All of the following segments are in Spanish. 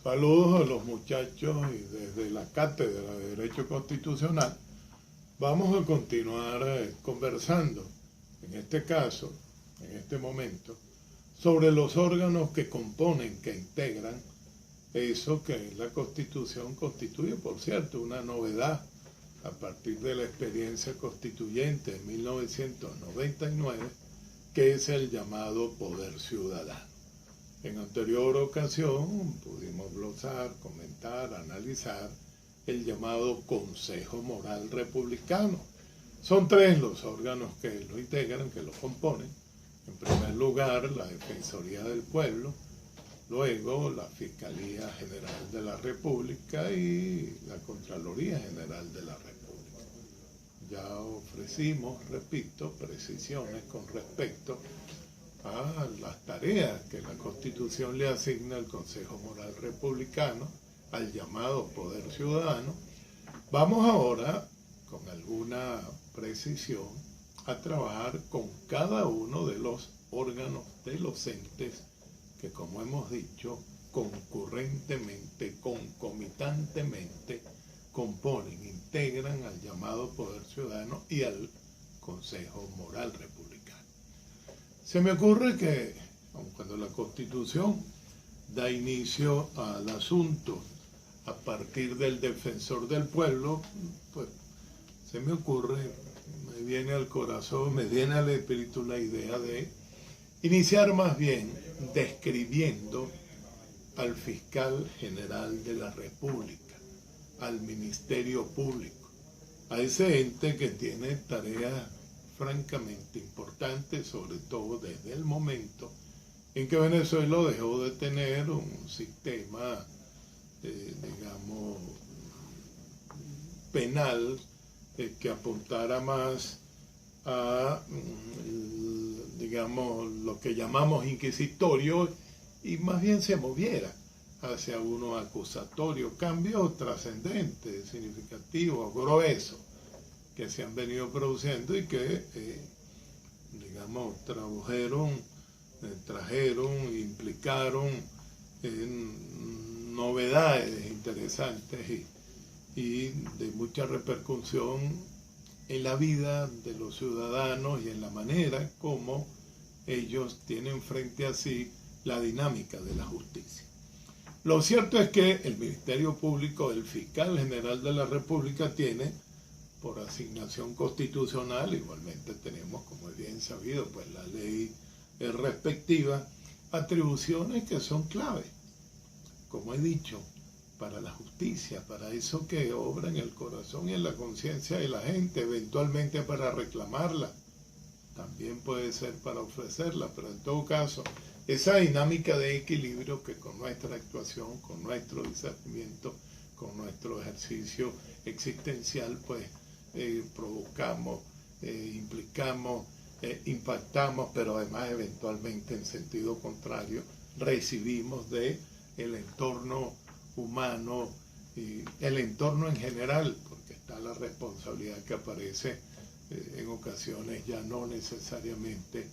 Saludos a los muchachos y desde la Cátedra de Derecho Constitucional vamos a continuar conversando, en este caso, en este momento, sobre los órganos que componen, que integran eso que la Constitución constituye, por cierto, una novedad a partir de la experiencia constituyente en 1999, que es el llamado poder ciudadano. En anterior ocasión pudimos glosar, comentar, analizar el llamado Consejo Moral Republicano. Son tres los órganos que lo integran, que lo componen. En primer lugar, la Defensoría del Pueblo, luego la Fiscalía General de la República y la Contraloría General de la República. Ya ofrecimos, repito, precisiones con respecto a las tareas que la Constitución le asigna al Consejo Moral Republicano, al llamado Poder Ciudadano. Vamos ahora, con alguna precisión, a trabajar con cada uno de los órganos de los entes que, como hemos dicho, concurrentemente, concomitantemente, componen, integran al llamado Poder Ciudadano y al Consejo Moral Republicano. Se me ocurre que, aun cuando la Constitución da inicio al asunto a partir del defensor del pueblo, pues se me ocurre, me viene al corazón, me viene al espíritu la idea de iniciar más bien describiendo al fiscal general de la República, al Ministerio Público, a ese ente que tiene tareas francamente importantes, sobre todo desde el momento en que Venezuela dejó de tener un sistema, digamos, penal que apuntara más a, digamos, lo que llamamos inquisitorio y más bien se moviera hacia uno acusatorio. Cambios trascendentes, significativos, gruesos, que se han venido produciendo y que, digamos, trajeron, implicaron novedades interesantes y de mucha repercusión en la vida de los ciudadanos y en la manera como ellos tienen frente a sí la dinámica de la justicia. Lo cierto es que el Ministerio Público, el Fiscal General de la República, tiene, por asignación constitucional, igualmente tenemos, como es bien sabido, pues la ley respectiva, atribuciones que son clave, como he dicho, para la justicia, para eso que obra en el corazón y en la conciencia de la gente, eventualmente para reclamarla, también puede ser para ofrecerla, pero en todo caso, esa dinámica de equilibrio que con nuestra actuación, con nuestro discernimiento, con nuestro ejercicio existencial, pues provocamos, implicamos, impactamos, pero además eventualmente en sentido contrario recibimos de el entorno humano y el entorno en general, porque está la responsabilidad que aparece en ocasiones ya no necesariamente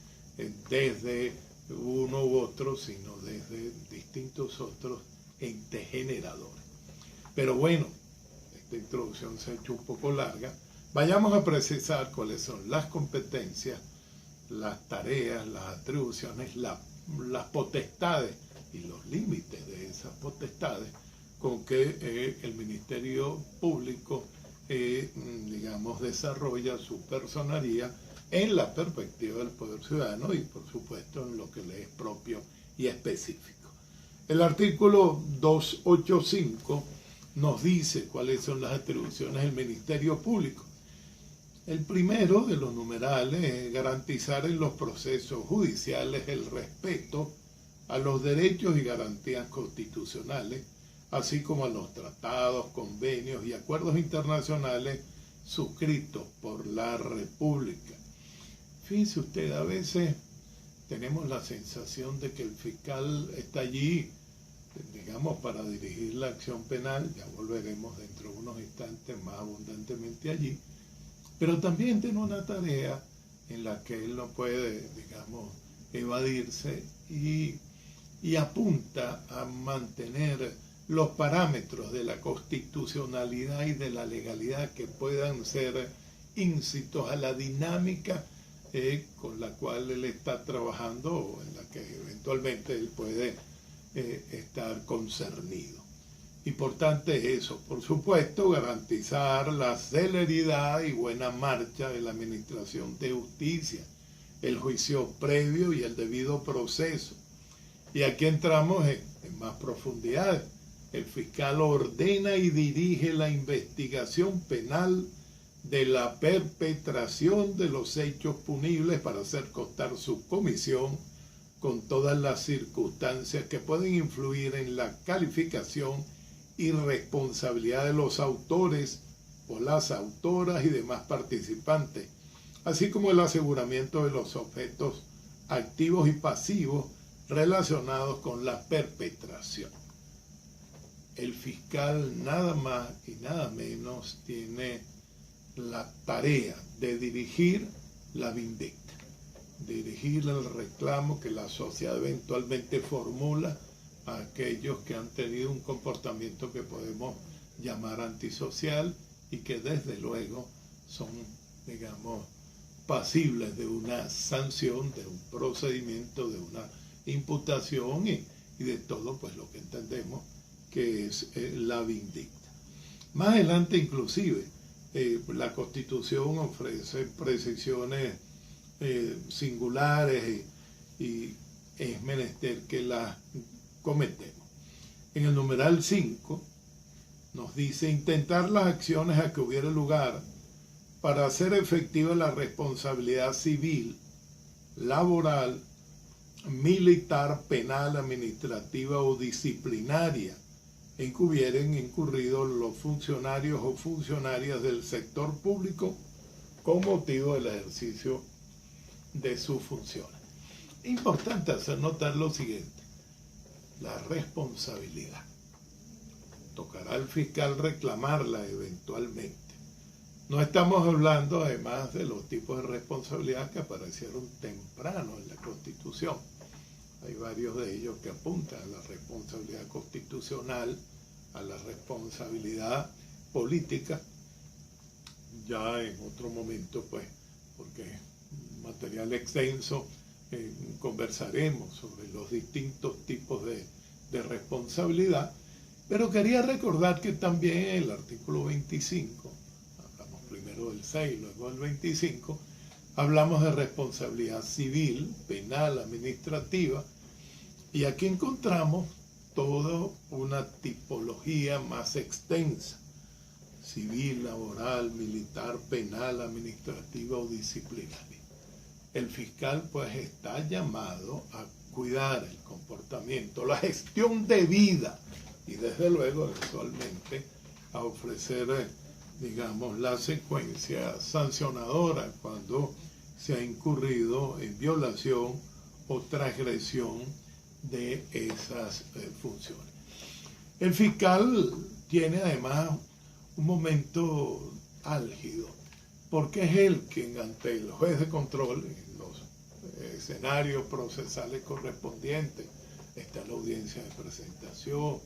desde uno u otro, sino desde distintos otros entes generadores. Pero bueno, esta introducción se ha hecho un poco larga. Vayamos a precisar cuáles son las competencias, las tareas, las atribuciones, las potestades y los límites de esas potestades con que el Ministerio Público, digamos, desarrolla su personería en la perspectiva del poder ciudadano y, por supuesto, en lo que le es propio y específico. El artículo 285 nos dice cuáles son las atribuciones del Ministerio Público. El primero de los numerales es garantizar en los procesos judiciales el respeto a los derechos y garantías constitucionales, así como a los tratados, convenios y acuerdos internacionales suscritos por la República. Fíjense usted, a veces tenemos la sensación de que el fiscal está allí, digamos, para dirigir la acción penal, ya volveremos dentro de unos instantes más abundantemente allí, pero también tiene una tarea en la que él no puede, digamos, evadirse y apunta a mantener los parámetros de la constitucionalidad y de la legalidad que puedan ser íncitos a la dinámica con la cual él está trabajando o en la que eventualmente él puede estar concernido. Importante es eso, por supuesto, garantizar la celeridad y buena marcha de la administración de justicia, el juicio previo y el debido proceso. Y aquí entramos en más profundidad. El fiscal ordena y dirige la investigación penal de la perpetración de los hechos punibles para hacer constar su comisión con todas las circunstancias que pueden influir en la calificación y responsabilidad de los autores o las autoras y demás participantes, así como el aseguramiento de los objetos activos y pasivos relacionados con la perpetración. El fiscal nada más y nada menos tiene la tarea de dirigir la vindicta, dirigir el reclamo que la sociedad eventualmente formula a aquellos que han tenido un comportamiento que podemos llamar antisocial y que desde luego son, digamos, pasibles de una sanción, de un procedimiento, de una imputación y de todo pues lo que entendemos que es la vindicta. Más adelante inclusive la Constitución ofrece precisiones singulares y es menester que las cometemos. En el numeral 5 nos dice intentar las acciones a que hubiera lugar para hacer efectiva la responsabilidad civil, laboral, militar, penal, administrativa o disciplinaria en que hubieran incurrido los funcionarios o funcionarias del sector público con motivo del ejercicio de sus funciones. Es importante hacer notar lo siguiente: la responsabilidad. Tocará al fiscal reclamarla eventualmente. No estamos hablando además de los tipos de responsabilidad que aparecieron temprano en la Constitución. Hay varios de ellos que apuntan a la responsabilidad constitucional, a la responsabilidad política. Ya en otro momento, pues, porque material extenso, conversaremos sobre los distintos tipos de responsabilidad, pero quería recordar que también en el artículo 25, hablamos primero del 6, luego del 25, hablamos de responsabilidad civil, penal, administrativa, y aquí encontramos toda una tipología más extensa: civil, laboral, militar, penal, administrativa o disciplinaria. El fiscal pues está llamado a cuidar el comportamiento, la gestión debida y desde luego eventualmente a ofrecer, digamos, la secuencia sancionadora cuando se ha incurrido en violación o transgresión de esas funciones. El fiscal tiene además un momento álgido, porque es él quien ante el juez de control, en los escenarios procesales correspondientes, está la audiencia de presentación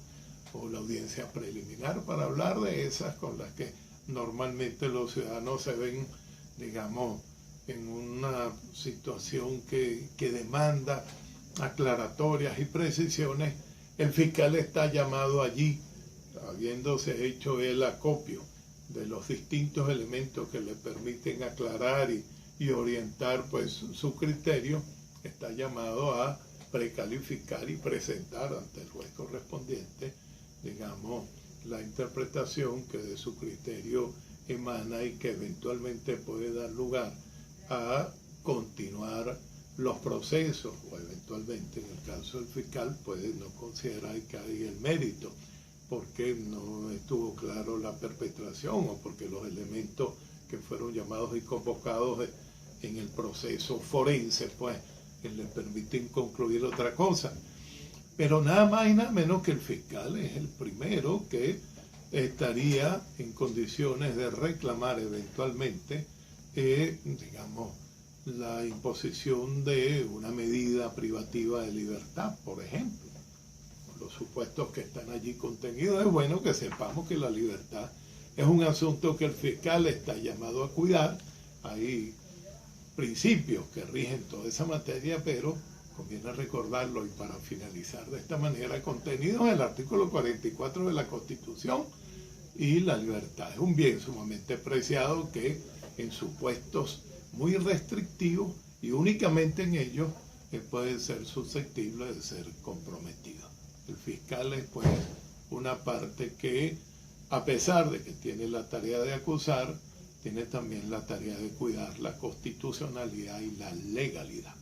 o la audiencia preliminar, para hablar de esas con las que normalmente los ciudadanos se ven, digamos, en una situación que demanda aclaratorias y precisiones. El fiscal está llamado allí, habiéndose hecho el acopio de los distintos elementos que le permiten aclarar y orientar pues su criterio, está llamado a precalificar y presentar ante el juez correspondiente, digamos, la interpretación que de su criterio emana y que eventualmente puede dar lugar a continuar los procesos, o eventualmente en el caso del fiscal puede no considerar que hay el mérito porque no estuvo claro la perpetración o porque los elementos que fueron llamados y convocados en el proceso forense pues le permiten concluir otra cosa. Pero nada más y nada menos que el fiscal es el primero que estaría en condiciones de reclamar eventualmente, digamos, la imposición de una medida privativa de libertad, por ejemplo. Lo supuestos que están allí contenidos. Es bueno que sepamos que la libertad es un asunto que el fiscal está llamado a cuidar. Hay principios que rigen toda esa materia, pero conviene recordarlo, y para finalizar de esta manera, contenidos en el artículo 44 de la Constitución, y la libertad es un bien sumamente preciado que en supuestos muy restrictivos y únicamente en ellos puede ser susceptible de ser comprometido. El fiscal es pues una parte que, a pesar de que tiene la tarea de acusar, tiene también la tarea de cuidar la constitucionalidad y la legalidad.